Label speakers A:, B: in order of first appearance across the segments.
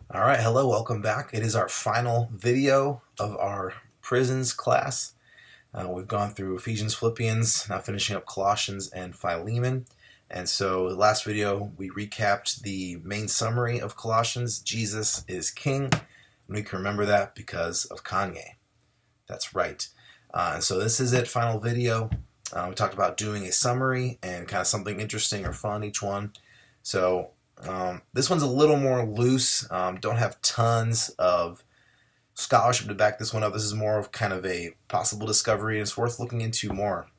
A: All right, hello, welcome back. It is our final video of our prisons class. We've gone through Ephesians, Philippians, now finishing up Colossians and Philemon. And so, the last video, we recapped the main summary of Colossians. Jesus is King. And we can remember that because of Kanye. That's right. And so, this is it, final video. We talked about doing a summary and kind of something interesting or fun each one. So, this one's a little more loose. Don't have tons of scholarship to back this one up. This is more of kind of a possible discovery, and it's worth looking into more.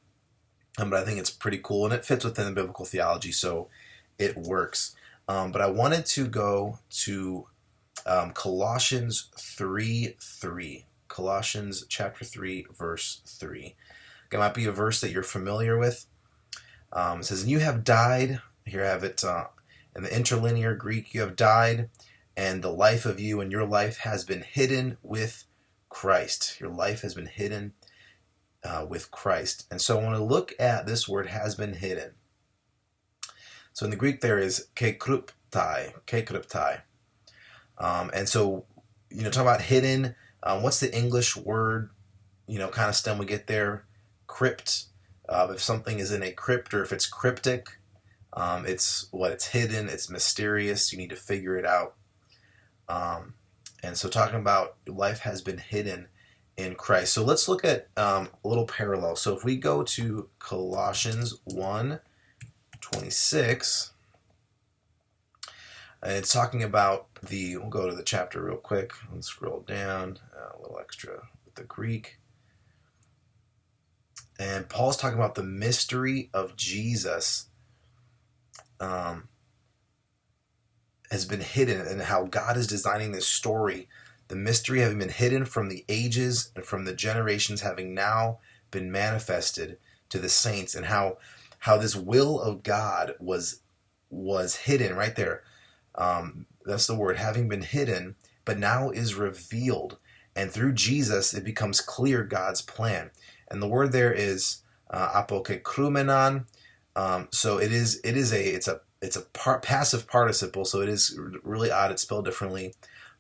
A: But I think it's pretty cool, and it fits within the biblical theology, so it works. But I wanted to go to Colossians 3:3. Colossians chapter 3, verse 3. It might be a verse that you're familiar with. It says, "And you have died." Here I have it in the interlinear Greek. "You have died, and the life of you and your life has been hidden with Christ." Your life has been hidden with Christ. And so I want to look at this word, "has been hidden." So in the Greek there is kekryptai. And so, talk about hidden. What's the English word, kind of stem we get there? Crypt. If something is in a crypt, or if it's cryptic, it's hidden, it's mysterious, you need to figure it out. And so talking about life has been hidden in Christ. So let's look at a little parallel. So if we go to Colossians 1:26, and it's talking about we'll go to the chapter real quick. Let's scroll down a little extra with the Greek. And Paul's talking about the mystery of Jesus has been hidden, and how God is designing this story. The mystery having been hidden from the ages and from the generations, having now been manifested to the saints, and how this will of God was hidden right there. That's the word, having been hidden, but now is revealed. And through Jesus, it becomes clear God's plan. And the word there is apokekrumenon. So it's a passive participle, so it is really odd. It's spelled differently.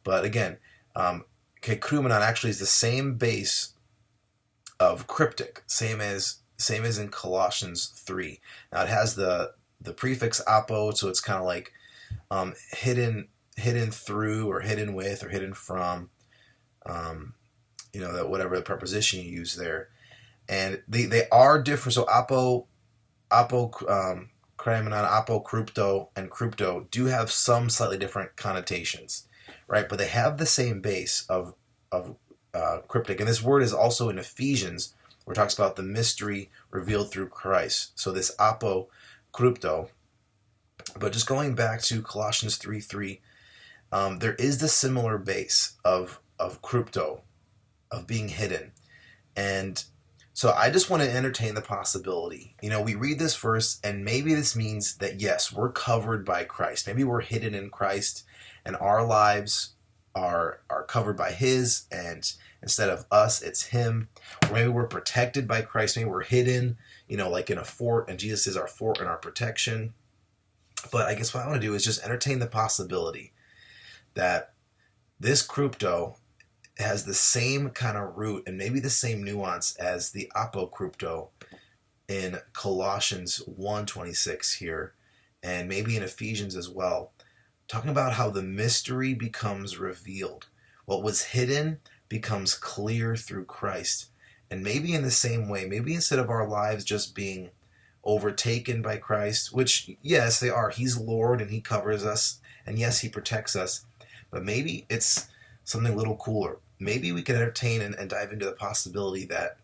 A: But again, kekrumenon actually is the same base of cryptic, same as in Colossians 3. Now it has the prefix apo, so it's kind of like hidden through, or hidden with, or hidden from, that whatever the preposition you use there. And they are different. So kramenon, apokrypto, and crypto do have some slightly different connotations, right? But they have the same base of cryptic. And this word is also in Ephesians, where it talks about the mystery revealed through Christ. So this apokrypto. But just going back to Colossians 3:3, there is the similar base of crypto, of being hidden. And so I just want to entertain the possibility. We read this verse, and maybe this means that, yes, we're covered by Christ. Maybe we're hidden in Christ, and our lives are covered by His, and instead of us, it's Him. Or maybe we're protected by Christ. Maybe we're hidden, like in a fort, and Jesus is our fort and our protection. But I guess what I want to do is just entertain the possibility that this crypto has the same kind of root, and maybe the same nuance as the apokrypto in Colossians 1:26 here, and maybe in Ephesians as well, talking about how the mystery becomes revealed. What was hidden becomes clear through Christ. And maybe in the same way, maybe instead of our lives just being overtaken by Christ, which, yes, they are. He's Lord, and He covers us, and yes, He protects us, but maybe it's something a little cooler. Maybe we can entertain and dive into the possibility that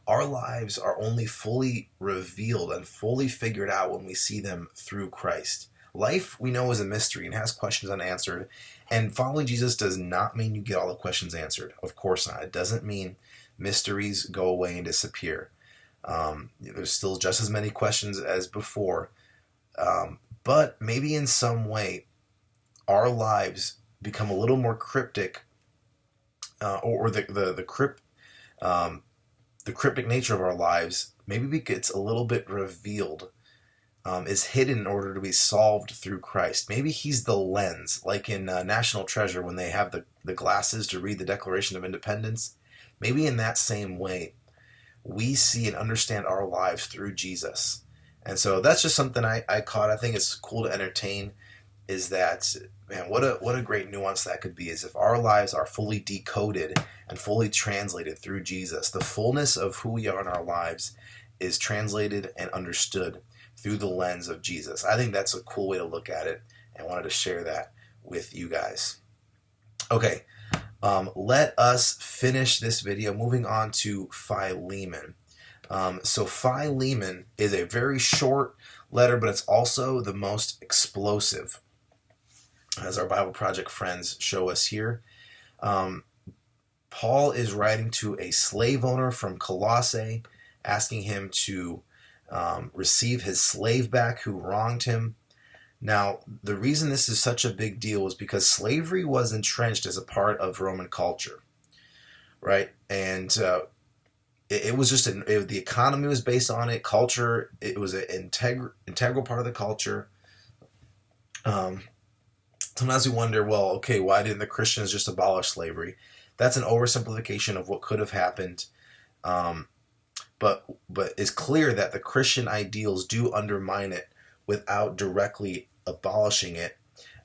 A: our lives are only fully revealed and fully figured out when we see them through Christ. Life, we know, is a mystery and has questions unanswered. And following Jesus does not mean you get all the questions answered. Of course not. It doesn't mean mysteries go away and disappear. There's still just as many questions as before. But maybe in some way, our lives become a little more cryptic, or the cryptic nature of our lives maybe gets a little bit revealed is hidden in order to be solved through Christ. Maybe he's the lens, like in National Treasure when they have the glasses to read the Declaration of Independence. Maybe in that same way, we see and understand our lives through Jesus. And so that's just something I caught. I think it's cool to entertain, is that, man, what a great nuance that could be, is if our lives are fully decoded and fully translated through Jesus. The fullness of who we are in our lives is translated and understood through the lens of Jesus. I think that's a cool way to look at it, and wanted to share that with you guys. Okay, let us finish this video moving on to Philemon. So Philemon is a very short letter, but it's also the most explosive, as our Bible Project friends show us here. Paul is writing to a slave owner from Colossae, asking him to receive his slave back who wronged him. Now, the reason this is such a big deal is because slavery was entrenched as a part of Roman culture, right? And it was just, the economy was based on it, culture, it was an integral part of the culture. Sometimes we wonder, well, okay, why didn't the Christians just abolish slavery? That's an oversimplification of what could have happened. But it's clear that the Christian ideals do undermine it without directly abolishing it.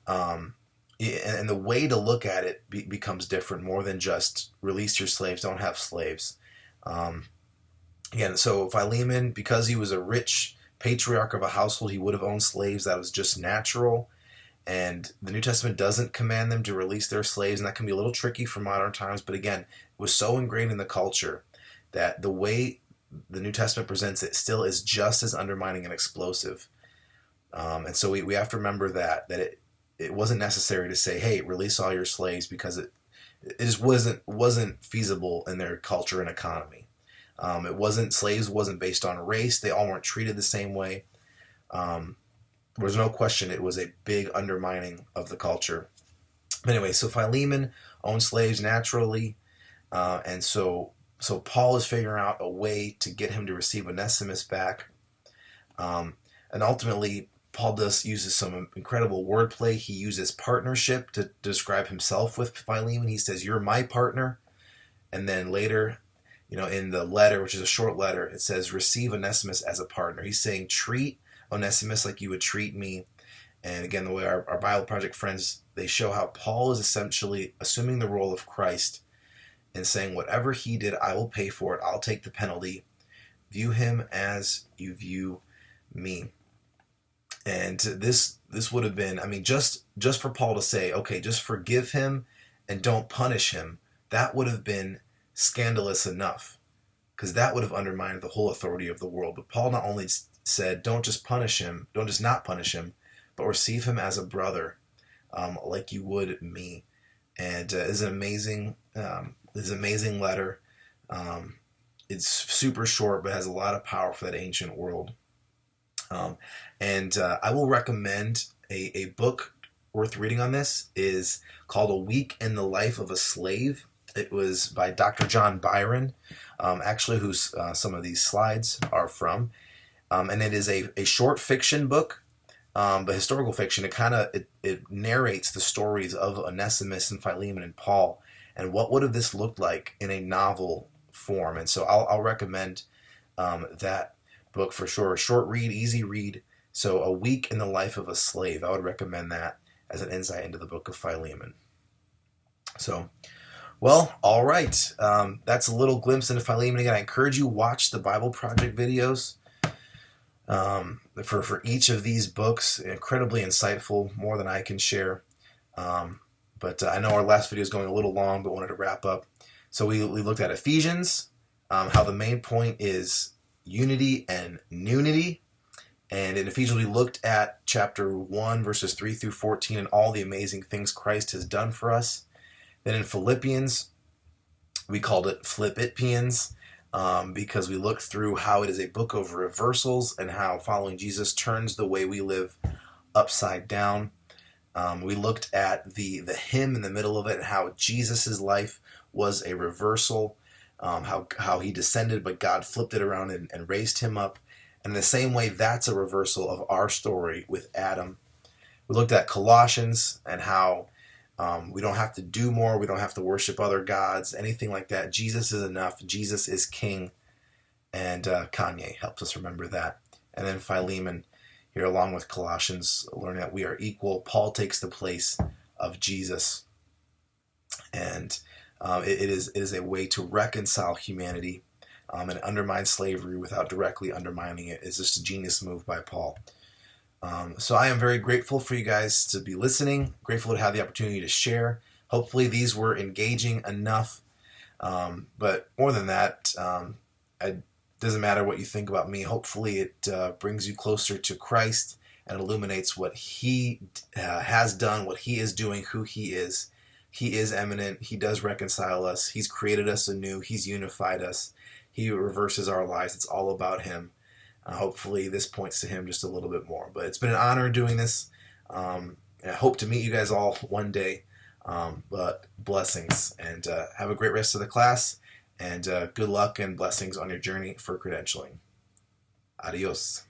A: And the way to look at it becomes different, more than just release your slaves, don't have slaves. Again, so Philemon, because he was a rich patriarch of a household, he would have owned slaves. That was just natural. And the New Testament doesn't command them to release their slaves, and that can be a little tricky for modern times. But again, it was so ingrained in the culture that the way the New Testament presents it still is just as undermining and explosive. And so we have to remember that it wasn't necessary to say, hey, release all your slaves, because it just wasn't feasible in their culture and economy. Slaves wasn't based on race. They all weren't treated the same way. There's no question it was a big undermining of the culture. But anyway, so Philemon owned slaves naturally, and so Paul is figuring out a way to get him to receive Onesimus back. And ultimately, Paul uses some incredible wordplay. He uses partnership to describe himself with Philemon. He says, "You're my partner." And then later, in the letter, which is a short letter, it says, "Receive Onesimus as a partner." He's saying, treat Onesimus like you would treat me. And again, the way our Bible Project friends, they show how Paul is essentially assuming the role of Christ and saying, whatever he did, I will pay for it. I'll take the penalty. View him as you view me. And this would have been, just for Paul to say, okay, just forgive him and don't punish him, that would have been scandalous enough, because that would have undermined the whole authority of the world. But Paul not only said, don't just not punish him, but receive him as a brother, like you would me. And it's an amazing letter. It's super short, but has a lot of power for that ancient world. And I will recommend a book worth reading on this, is called A Week in the Life of a Slave. It was by Dr. John Byron, actually, who's some of these slides are from. And it is a short fiction book, but historical fiction. It narrates the stories of Onesimus and Philemon and Paul, and what would have this looked like in a novel form. And so I'll recommend that book for sure. Short read, easy read. So A Week in the Life of a Slave. I would recommend that as an insight into the book of Philemon. So, well, all right. That's a little glimpse into Philemon. Again, I encourage you to watch the Bible Project videos. For each of these books, incredibly insightful, more than I can share. But I know our last video is going a little long, but wanted to wrap up. So we looked at Ephesians, how the main point is unity and newnity. And in Ephesians, we looked at chapter 1, verses 3 through 14, and all the amazing things Christ has done for us. Then in Philippians, we called it Flip-It-Pians, because we looked through how it is a book of reversals and how following Jesus turns the way we live upside down. We looked at the hymn in the middle of it, and how Jesus' life was a reversal, how he descended, but God flipped it around and raised him up. And in the same way, that's a reversal of our story with Adam. We looked at Colossians and how we don't have to do more. We don't have to worship other gods, anything like that. Jesus is enough. Jesus is king. And Kanye helps us remember that. And then Philemon here, along with Colossians, learning that we are equal. Paul takes the place of Jesus. And it is a way to reconcile humanity and undermine slavery without directly undermining it. It's just a genius move by Paul. So I am very grateful for you guys to be listening, grateful to have the opportunity to share. Hopefully these were engaging enough. But more than that, it doesn't matter what you think about me. Hopefully it brings you closer to Christ and illuminates what he has done, what he is doing, who he is. He is eminent. He does reconcile us. He's created us anew. He's unified us. He reverses our lives. It's all about him. Hopefully this points to him just a little bit more. But it's been an honor doing this. And I hope to meet you guys all one day. But blessings. And have a great rest of the class. And good luck and blessings on your journey for credentialing. Adios.